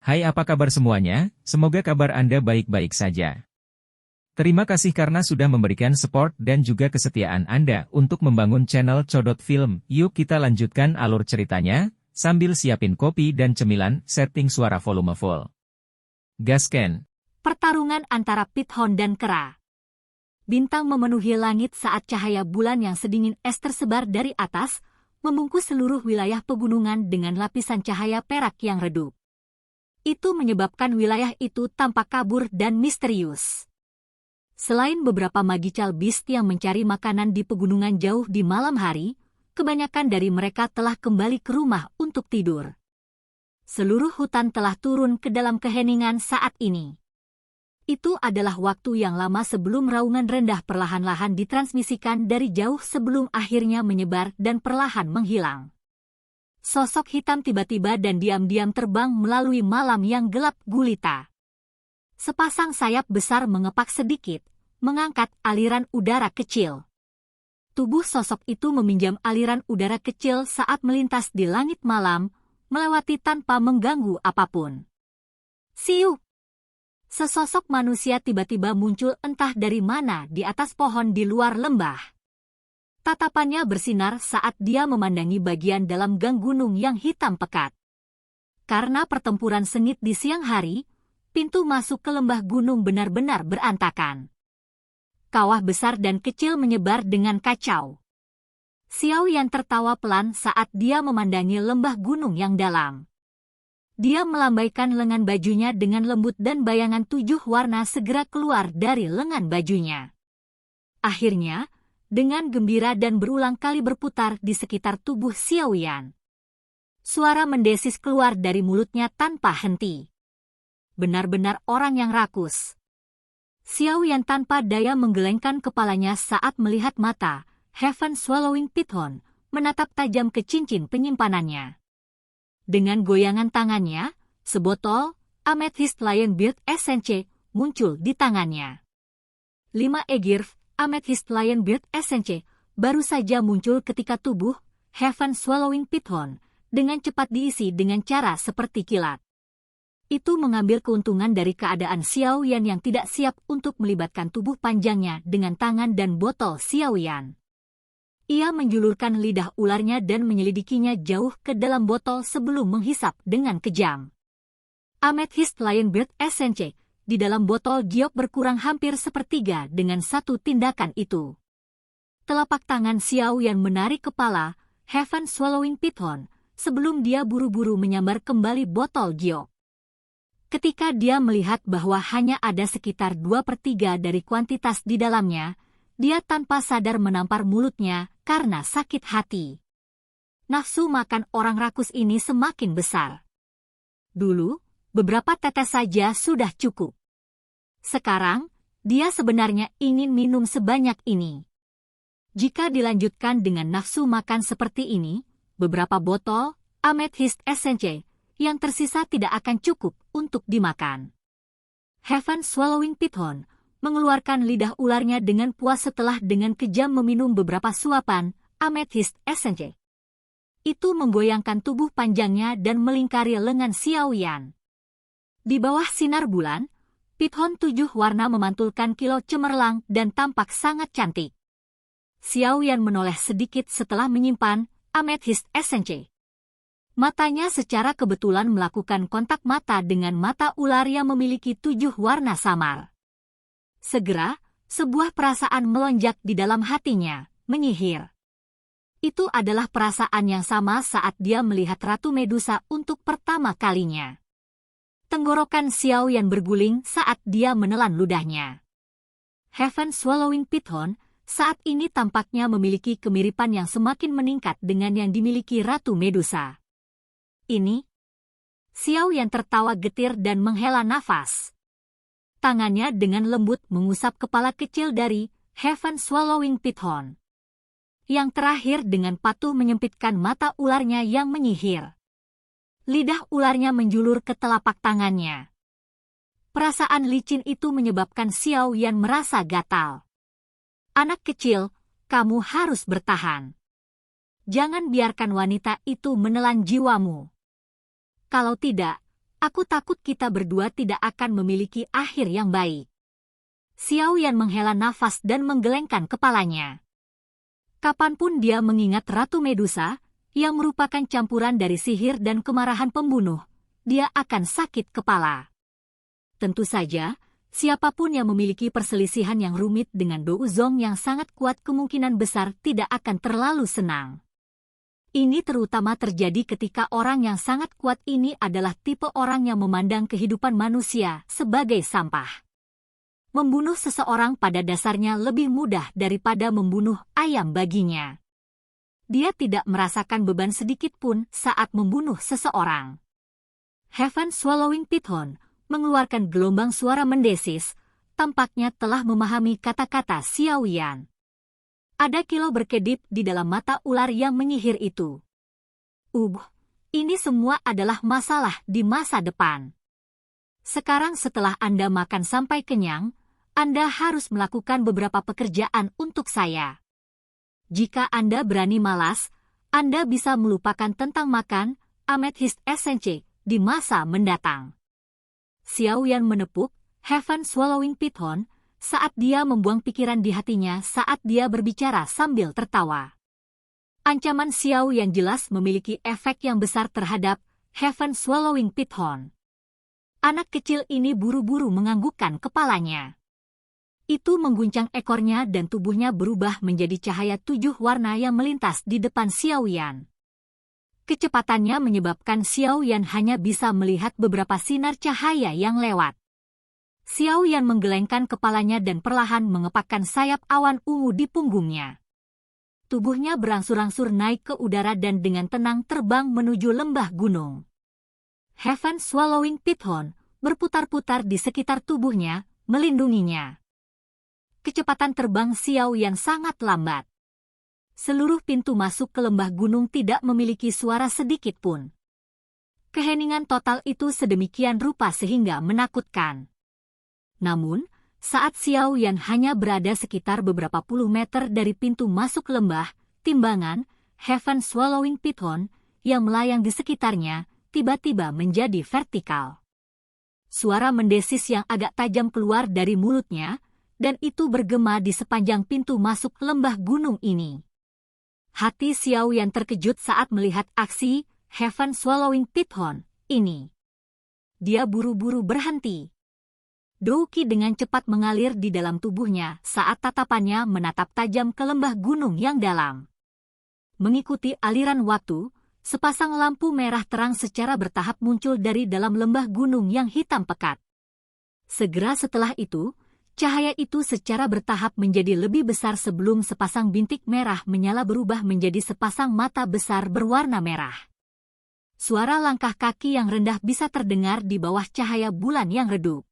Hai, apa kabar semuanya? Semoga kabar Anda baik-baik saja. Terima kasih karena sudah memberikan support dan juga kesetiaan Anda untuk membangun channel Codot Film. Yuk kita lanjutkan alur ceritanya, sambil siapin kopi dan cemilan, setting suara volume full. Gasken. Pertarungan antara Pithon dan kera. Bintang memenuhi langit saat cahaya bulan yang sedingin es tersebar dari atas, membungkus seluruh wilayah pegunungan dengan lapisan cahaya perak yang redup. Itu menyebabkan wilayah itu tampak kabur dan misterius. Selain beberapa magical beast yang mencari makanan di pegunungan jauh di malam hari, kebanyakan dari mereka telah kembali ke rumah untuk tidur. Seluruh hutan telah turun ke dalam keheningan saat ini. Itu adalah waktu yang lama sebelum raungan rendah perlahan-lahan ditransmisikan dari jauh sebelum akhirnya menyebar dan perlahan menghilang. Sosok hitam tiba-tiba dan diam-diam terbang melalui malam yang gelap gulita. Sepasang sayap besar mengepak sedikit, mengangkat aliran udara kecil. Tubuh sosok itu meminjam aliran udara kecil saat melintas di langit malam, melewati tanpa mengganggu apapun. Siup! Sesosok manusia tiba-tiba muncul entah dari mana di atas pohon di luar lembah. Tatapannya bersinar saat dia memandangi bagian dalam gang gunung yang hitam pekat. Karena pertempuran sengit di siang hari, pintu masuk ke lembah gunung benar-benar berantakan. Kawah besar dan kecil menyebar dengan kacau. Xiao Yan tertawa pelan saat dia memandangi lembah gunung yang dalam. Dia melambaikan lengan bajunya dengan lembut dan bayangan 7 warna segera keluar dari lengan bajunya. Akhirnya, dengan gembira dan berulang kali berputar di sekitar tubuh Xiao Yan. Suara mendesis keluar dari mulutnya tanpa henti. Benar-benar orang yang rakus. Xiao Yan tanpa daya menggelengkan kepalanya saat melihat mata Heaven Swallowing Pithon menatap tajam ke cincin penyimpanannya. Dengan goyangan tangannya, sebotol Amethyst Lionbeard Essence muncul di tangannya. 5 Egirf Amethyst Lionbeard Essence baru saja muncul ketika tubuh Heaven Swallowing Pithon dengan cepat diisi dengan cara seperti kilat. Itu mengambil keuntungan dari keadaan Xiao Yan yang tidak siap untuk melibatkan tubuh panjangnya dengan tangan dan botol Xiao Yan. Ia menjulurkan lidah ularnya dan menyelidikinya jauh ke dalam botol sebelum menghisap dengan kejam. Amethyst Lionbeard Essence di dalam botol giok berkurang hampir sepertiga dengan satu tindakan itu. Telapak tangan Xiao Yan menarik kepala Heaven Swallowing Pithon sebelum dia buru-buru menyambar kembali botol giok. Ketika dia melihat bahwa hanya ada sekitar 2/3 dari kuantitas di dalamnya, dia tanpa sadar menampar mulutnya karena sakit hati. Nafsu makan orang rakus ini semakin besar. Dulu, beberapa tetes saja sudah cukup. Sekarang, dia sebenarnya ingin minum sebanyak ini. Jika dilanjutkan dengan nafsu makan seperti ini, beberapa botol Amethyst Essence yang tersisa tidak akan cukup untuk dimakan. Heaven Swallowing Pithon mengeluarkan lidah ularnya dengan puas setelah dengan kejam meminum beberapa suapan Amethyst Essence. Itu menggoyangkan tubuh panjangnya dan melingkari lengan Xiao Yan. Di bawah sinar bulan, Pithon 7 warna memantulkan kilau cemerlang dan tampak sangat cantik. Xiao Yan menoleh sedikit setelah menyimpan Amethyst Essence. Matanya secara kebetulan melakukan kontak mata dengan mata ular yang memiliki 7 warna samar. Segera, sebuah perasaan melonjak di dalam hatinya, menyihir. Itu adalah perasaan yang sama saat dia melihat Ratu Medusa untuk pertama kalinya. Tenggorokan Xiao Yan berguling saat dia menelan ludahnya. Heaven Swallowing Pithon saat ini tampaknya memiliki kemiripan yang semakin meningkat dengan yang dimiliki Ratu Medusa. Ini? Xiao Yan tertawa getir dan menghela nafas. Tangannya dengan lembut mengusap kepala kecil dari Heaven Swallowing Pithon. Yang terakhir dengan patuh menyempitkan mata ularnya yang menyihir. Lidah ularnya menjulur ke telapak tangannya. Perasaan licin itu menyebabkan Xiao Yan merasa gatal. Anak kecil, kamu harus bertahan. Jangan biarkan wanita itu menelan jiwamu. Kalau tidak, Aku takut kita berdua tidak akan memiliki akhir yang baik. Xiao Yan menghela nafas dan menggelengkan kepalanya. Kapanpun dia mengingat Ratu Medusa, yang merupakan campuran dari sihir dan kemarahan pembunuh, dia akan sakit kepala. Tentu saja, siapapun yang memiliki perselisihan yang rumit dengan Dou Zong yang sangat kuat kemungkinan besar tidak akan terlalu senang. Ini terutama terjadi ketika orang yang sangat kuat ini adalah tipe orang yang memandang kehidupan manusia sebagai sampah. Membunuh seseorang pada dasarnya lebih mudah daripada membunuh ayam baginya. Dia tidak merasakan beban sedikit pun saat membunuh seseorang. Heaven Swallowing Python mengeluarkan gelombang suara mendesis, tampaknya telah memahami kata-kata Xiao Yan. Ada kilau berkedip di dalam mata ular yang menyihir itu. Ini semua adalah masalah di masa depan. Sekarang setelah Anda makan sampai kenyang, Anda harus melakukan beberapa pekerjaan untuk saya. Jika Anda berani malas, Anda bisa melupakan tentang makan Amethyst Essence di masa mendatang. Xiao Yan menepuk Heaven Swallowing Python saat dia membuang pikiran di hatinya saat dia berbicara sambil tertawa. Ancaman Xiao yang jelas memiliki efek yang besar terhadap Heaven Swallowing Python. Anak kecil ini buru-buru menganggukkan kepalanya. Itu mengguncang ekornya dan tubuhnya berubah menjadi cahaya 7 warna yang melintas di depan Xiao Yan. Kecepatannya menyebabkan Xiao Yan hanya bisa melihat beberapa sinar cahaya yang lewat. Xiao Yan menggelengkan kepalanya dan perlahan mengepakkan sayap awan ungu di punggungnya. Tubuhnya berangsur-angsur naik ke udara dan dengan tenang terbang menuju lembah gunung. Heaven Swallowing Python berputar-putar di sekitar tubuhnya, melindunginya. Kecepatan terbang Xiao Yan sangat lambat. Seluruh pintu masuk ke lembah gunung tidak memiliki suara sedikit pun. Keheningan total itu sedemikian rupa sehingga menakutkan. Namun, saat Xiao Yan hanya berada sekitar beberapa puluh meter dari pintu masuk lembah, timbangan Heaven Swallowing Python yang melayang di sekitarnya tiba-tiba menjadi vertikal. Suara mendesis yang agak tajam keluar dari mulutnya, dan itu bergema di sepanjang pintu masuk lembah gunung ini. Hati Xiao Yan terkejut saat melihat aksi Heaven Swallowing Python ini. Dia buru-buru berhenti. Dou Qi dengan cepat mengalir di dalam tubuhnya saat tatapannya menatap tajam ke lembah gunung yang dalam. Mengikuti aliran waktu, sepasang lampu merah terang secara bertahap muncul dari dalam lembah gunung yang hitam pekat. Segera setelah itu, cahaya itu secara bertahap menjadi lebih besar sebelum sepasang bintik merah menyala berubah menjadi sepasang mata besar berwarna merah. Suara langkah kaki yang rendah bisa terdengar di bawah cahaya bulan yang redup.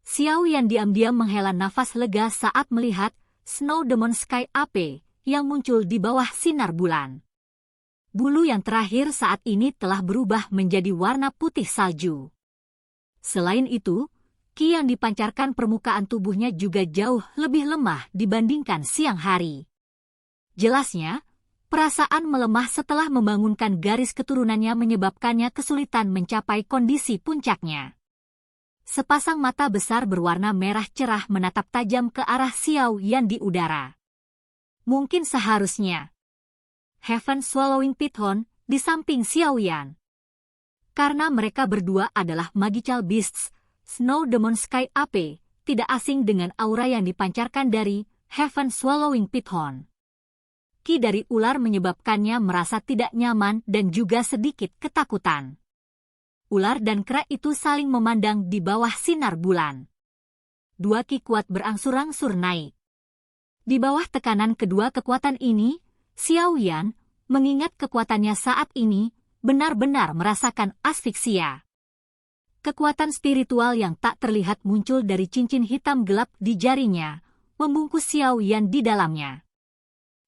Xiao Yan diam-diam menghela nafas lega saat melihat Snow Demon Sky Ape yang muncul di bawah sinar bulan. Bulu yang terakhir saat ini telah berubah menjadi warna putih salju. Selain itu, Qi yang dipancarkan permukaan tubuhnya juga jauh lebih lemah dibandingkan siang hari. Jelasnya, perasaan melemah setelah membangunkan garis keturunannya menyebabkannya kesulitan mencapai kondisi puncaknya. Sepasang mata besar berwarna merah cerah menatap tajam ke arah Xiao Yan di udara. Mungkin seharusnya Heaven Swallowing Python di samping Xiao Yan. Karena mereka berdua adalah Magical Beasts, Snow Demon Sky Ape tidak asing dengan aura yang dipancarkan dari Heaven Swallowing Python. Qi dari ular menyebabkannya merasa tidak nyaman dan juga sedikit ketakutan. Ular dan kera itu saling memandang di bawah sinar bulan. Dua Qi kuat berangsur-angsur naik. Di bawah tekanan kedua kekuatan ini, Xiao Yan, mengingat kekuatannya saat ini, benar-benar merasakan asfiksia. Kekuatan spiritual yang tak terlihat muncul dari cincin hitam gelap di jarinya, membungkus Xiao Yan di dalamnya.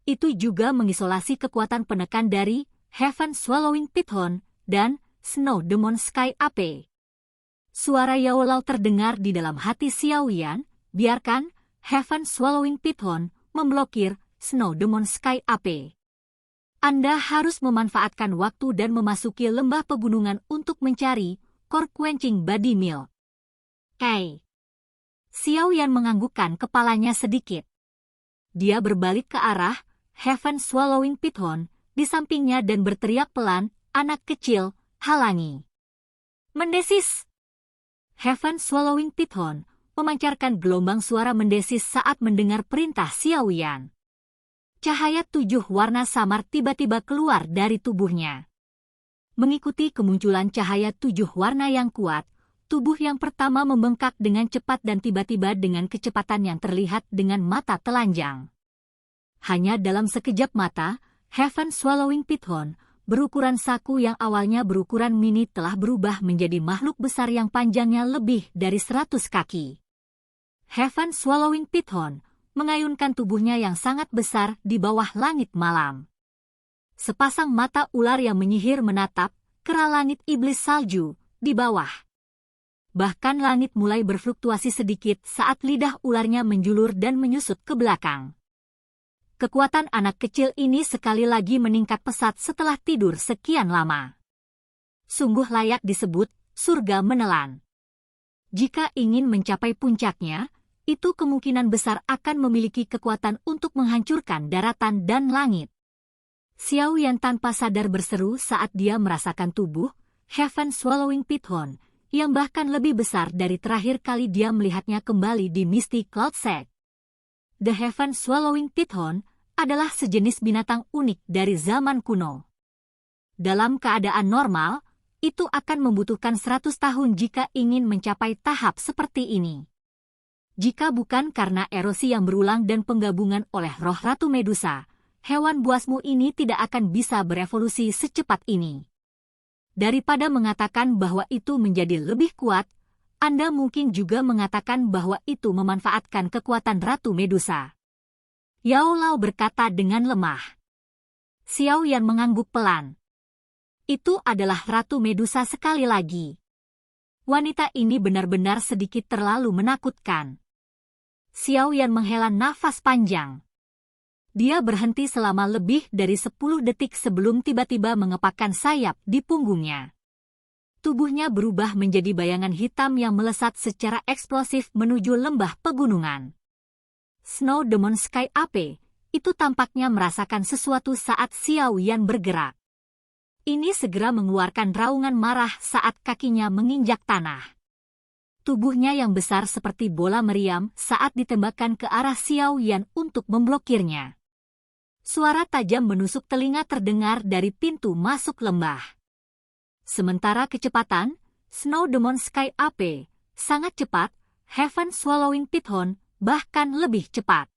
Itu juga mengisolasi kekuatan penekan dari Heaven Swallowing Python dan Snow Demon Sky Ape. Suara Yaolau terdengar di dalam hati Xiao Yan, biarkan Heaven Swallowing Python memblokir Snow Demon Sky Ape. Anda harus memanfaatkan waktu dan memasuki lembah pegunungan untuk mencari Core Quenching Body Milk. Xiao Yan menganggukkan kepalanya sedikit. Dia berbalik ke arah Heaven Swallowing Python di sampingnya dan berteriak pelan, "Anak kecil, halangi." Mendesis. Heaven Swallowing Python memancarkan gelombang suara mendesis saat mendengar perintah Xiao Yan. Cahaya 7 warna samar tiba-tiba keluar dari tubuhnya. Mengikuti kemunculan cahaya 7 warna yang kuat, tubuh yang pertama membengkak dengan cepat dan tiba-tiba dengan kecepatan yang terlihat dengan mata telanjang. Hanya dalam sekejap mata, Heaven Swallowing Python berukuran saku yang awalnya berukuran mini telah berubah menjadi makhluk besar yang panjangnya lebih dari 100 kaki. Heaven Swallowing Python mengayunkan tubuhnya yang sangat besar di bawah langit malam. Sepasang mata ular yang menyihir menatap kera langit iblis salju di bawah. Bahkan langit mulai berfluktuasi sedikit saat lidah ularnya menjulur dan menyusut ke belakang. Kekuatan anak kecil ini sekali lagi meningkat pesat setelah tidur sekian lama. Sungguh layak disebut surga menelan. Jika ingin mencapai puncaknya, itu kemungkinan besar akan memiliki kekuatan untuk menghancurkan daratan dan langit. Xiao Yan tanpa sadar berseru saat dia merasakan tubuh Heaven Swallowing Python yang bahkan lebih besar dari terakhir kali dia melihatnya kembali di Misty Cloud Sect. The Heaven Swallowing Python adalah sejenis binatang unik dari zaman kuno. Dalam keadaan normal, itu akan membutuhkan 100 tahun jika ingin mencapai tahap seperti ini. Jika bukan karena erosi yang berulang dan penggabungan oleh roh Ratu Medusa, hewan buasmu ini tidak akan bisa berevolusi secepat ini. Daripada mengatakan bahwa itu menjadi lebih kuat, Anda mungkin juga mengatakan bahwa itu memanfaatkan kekuatan Ratu Medusa. Yao Lao berkata dengan lemah. Xiao Yan mengangguk pelan. Itu adalah Ratu Medusa sekali lagi. Wanita ini benar-benar sedikit terlalu menakutkan. Xiao Yan menghela nafas panjang. Dia berhenti selama lebih dari 10 detik sebelum tiba-tiba mengepakkan sayap di punggungnya. Tubuhnya berubah menjadi bayangan hitam yang melesat secara eksplosif menuju lembah pegunungan. Snow Demon Sky Ape itu tampaknya merasakan sesuatu saat Xiao Yan bergerak. Ini segera mengeluarkan raungan marah saat kakinya menginjak tanah. Tubuhnya yang besar seperti bola meriam saat ditembakkan ke arah Xiao Yan untuk memblokirnya. Suara tajam menusuk telinga terdengar dari pintu masuk lembah. Sementara kecepatan, Snow Demon Sky Ape sangat cepat, Heaven Swallowing Python bahkan lebih cepat.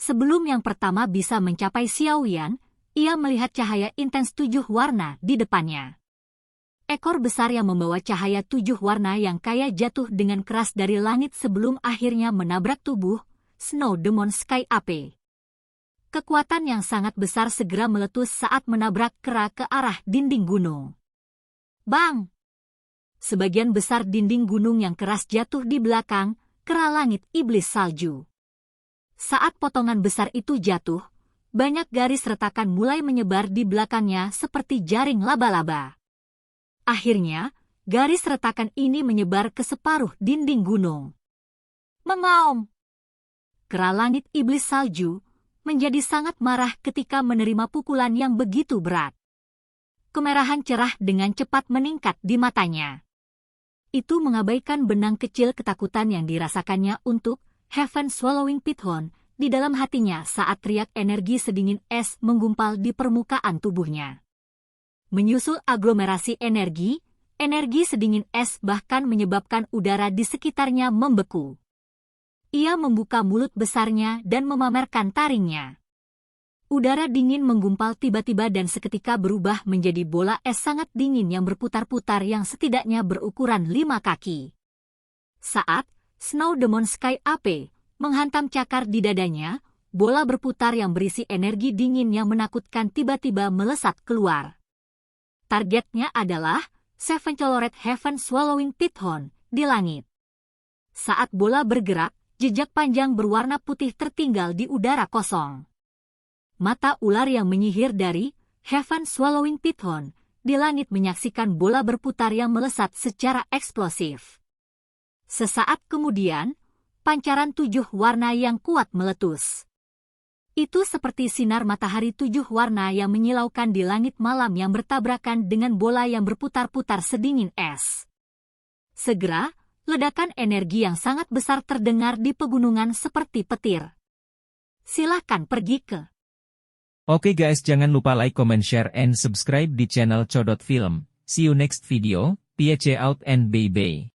Sebelum yang pertama bisa mencapai Xiao Yan, ia melihat cahaya intens 7 warna di depannya. Ekor besar yang membawa cahaya 7 warna yang kaya jatuh dengan keras dari langit sebelum akhirnya menabrak tubuh Snow Demon Sky Ape. Kekuatan yang sangat besar segera meletus saat menabrak kera ke arah dinding gunung. Bang! Sebagian besar dinding gunung yang keras jatuh di belakang kera langit iblis salju. Saat potongan besar itu jatuh, banyak garis retakan mulai menyebar di belakangnya seperti jaring laba-laba. Akhirnya, garis retakan ini menyebar ke separuh dinding gunung. Mengaum! Kera langit iblis salju menjadi sangat marah ketika menerima pukulan yang begitu berat. Kemerahan cerah dengan cepat meningkat di matanya. Itu mengabaikan benang kecil ketakutan yang dirasakannya untuk Heaven Swallowing Python di dalam hatinya saat teriak energi sedingin es menggumpal di permukaan tubuhnya. Menyusul aglomerasi energi sedingin es bahkan menyebabkan udara di sekitarnya membeku. Ia membuka mulut besarnya dan memamerkan taringnya. Udara dingin menggumpal tiba-tiba dan seketika berubah menjadi bola es sangat dingin yang berputar-putar yang setidaknya berukuran 5 kaki. Saat Snow Demon Sky Ape menghantam cakar di dadanya, bola berputar yang berisi energi dingin yang menakutkan tiba-tiba melesat keluar. Targetnya adalah Seven Colored Heaven Swallowing Python di langit. Saat bola bergerak, jejak panjang berwarna putih tertinggal di udara kosong. Mata ular yang menyihir dari Heaven Swallowing Python di langit menyaksikan bola berputar yang melesat secara eksplosif. Sesaat kemudian, pancaran 7 warna yang kuat meletus. Itu seperti sinar matahari 7 warna yang menyilaukan di langit malam yang bertabrakan dengan bola yang berputar-putar sedingin es. Segera, ledakan energi yang sangat besar terdengar di pegunungan seperti petir. Silahkan pergi ke. Oke guys, jangan lupa like, comment, share, and subscribe di channel Codot Film. See you next video, peace out and bye-bye.